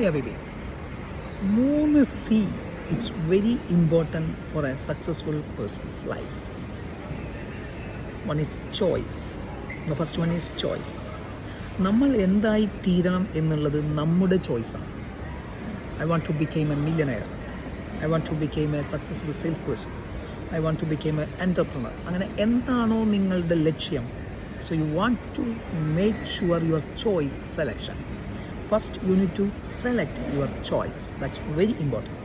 Yeah baby, 3C, it's very important for a successful person's life. One is choice. The first one is choice. നമ്മൾ എന്തായി തീരണം എന്നുള്ളത് നമ്മുടെ ചോയ്സാണ്. I want to become a millionaire. I want to become a successful salesperson. I want to become an entrepreneur. അങ്ങനെ എന്താണോ നിങ്ങളുടെ ലക്ഷ്യം, so you want to make sure your choice selection. First, you need to select your choice. That's very important.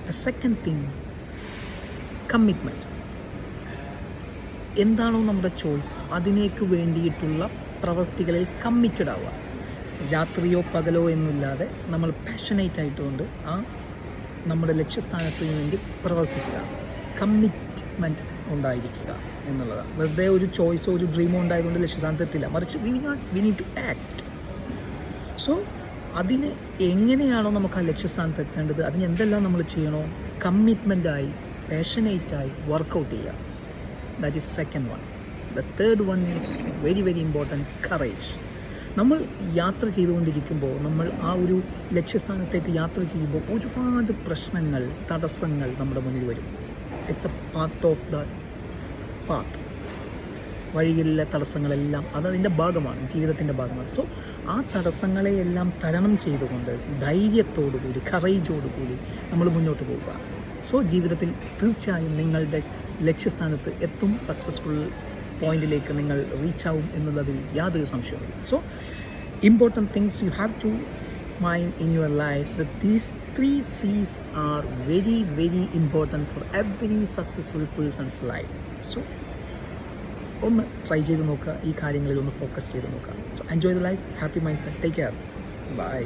The second thing, commitment. എന്താണോ നമ്മുടെ choice, അതിനേക്ക് വേണ്ടിയിട്ടുള്ള പ്രവൃത്തികളിൽ committed ആവുക. രാത്രിയോ പകലോ എന്നില്ലാതെ നമ്മൾ പാഷനേറ്റ് ആയിട്ടുകൊണ്ട് നമ്മുടെ ലക്ഷ്യസ്ഥാനത്തിന് വേണ്ടി പ്രവർത്തിക്കുക. കമ്മിറ്റ്മെൻറ്റ് ഉണ്ടായിരിക്കുക എന്നുള്ളതാണ്. വെറുതെ ഒരു ചോയ്സോ ഒരു ഡ്രീമോ ഉണ്ടായതുകൊണ്ട് ലക്ഷ്യസ്ഥാനത്തെത്തില്ല, മറിച്ച് we need to act. So അതിന് എങ്ങനെയാണോ നമുക്ക് ആ ലക്ഷ്യസ്ഥാനത്ത് എത്തേണ്ടത്, അതിന് എന്തെല്ലാം നമ്മൾ ചെയ്യണോ, കമ്മിറ്റ്മെൻറ്റായി പാഷനേറ്റായി വർക്കൗട്ട് ചെയ്യുക. That is second one. The third one is very very important, courage. നമ്മൾ യാത്ര ചെയ്തുകൊണ്ടിരിക്കുമ്പോൾ, നമ്മൾ ആ ഒരു ലക്ഷ്യസ്ഥാനത്തേക്ക് യാത്ര ചെയ്യുമ്പോൾ ഒരുപാട് പ്രശ്നങ്ങൾ, തടസ്സങ്ങൾ നമ്മുടെ മുന്നിൽ വരും. It's a part of the path. വഴികളിലെ തടസ്സങ്ങളെല്ലാം അതതിൻ്റെ ഭാഗമാണ്, ജീവിതത്തിൻ്റെ ഭാഗമാണ്. സോ ആ തടസ്സങ്ങളെയെല്ലാം തരണം ചെയ്തുകൊണ്ട് ധൈര്യത്തോടുകൂടി, കറേജോടുകൂടി നമ്മൾ മുന്നോട്ട് പോവുക. സോ ജീവിതത്തിൽ തീർച്ചയായും നിങ്ങളുടെ ലക്ഷ്യസ്ഥാനത്ത് എത്തും, സക്സസ്ഫുൾ പോയിന്റിലേക്ക് നിങ്ങൾ റീച്ച് ആവും എന്നുള്ളതിൽ യാതൊരു സംശയവുമില്ല. So important things you have to mind in your life, that these 3 C's are very very important for every successful person's life. So ഒന്ന് ട്രൈ ചെയ്ത് നോക്കുക, ഈ കാര്യങ്ങളിൽ ഒന്ന് ഫോക്കസ് ചെയ്ത് നോക്കുക. So enjoy the life, happy mindset, take care, by.